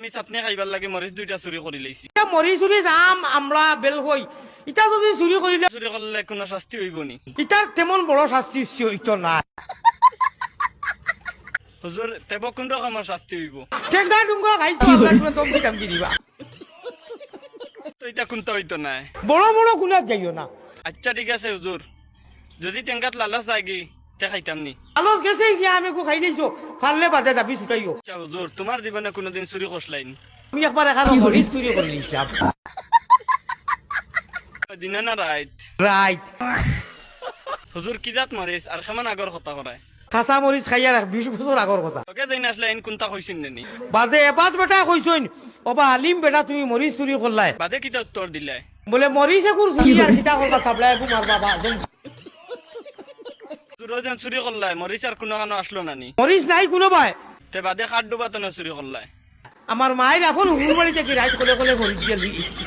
আমি চাটনি খাইবার লাগে মরিচ দুইটা চুরি করে লইছি। মরি চুরি যাম আমলা বেল হই ইটা যদি চুরি করিলে চুরি করলে কোনো শাস্তি হইব নি? ইটার তেমন বড় শাস্তি হইতো না। হুজুর তেব কোন রকমের শাস্তি হইব? টেঙ্গা ডুঙ্গা খাইছো আমরা দম দিতাম দিবা। তো এটা কোনটা হইতো না। বড় বড় গুণাত যাইও না। আচ্ছা ঠিক আছে হুজুর, যদি টেঙ্গাত লালাস যাগি তে খাইতাম নি। আলোচ গেছে গিয়া আমি খাই দিছো ফাললে বাদে দাবি ছুটাইও। আচ্ছা হুজুর, তোমার জীবনে কোনোদিন চুরি করছলাইন? আমি একবার এখানে মরিচ চুরি করে নিছিলাম। দিনা না রাইট? রাইট। হুজুর কিদাত মরিচ আর কেমন আগর কথা করায়? কাঁচা মরিচ খাইয়ার 20 বছর আগর কথা। তোকে যাই আসলে আইন কোনটা কইছেন নি? বাদে এবাদ বেটা কইছইন ওবা আলিম বেটা তুমি মরিচ চুরি করলাই। বাদে কিতা উত্তর দিলে? বলে মরিচ একুর চুরি আর কিতা করবা সাবলাই একু মার বাবা। চুরি যেন চুরি করলাই, মরিচ আর কোনো কানো আসলো নানি? মরিচ নাই কোনো ভাই। তে বাদে খাট ডুবা তো না চুরি করলাই? আমার মায়ের এখন হুড় বাড়িতে কি রাইত কোলে কোলে মরিচ গিয়ে লিখেছি।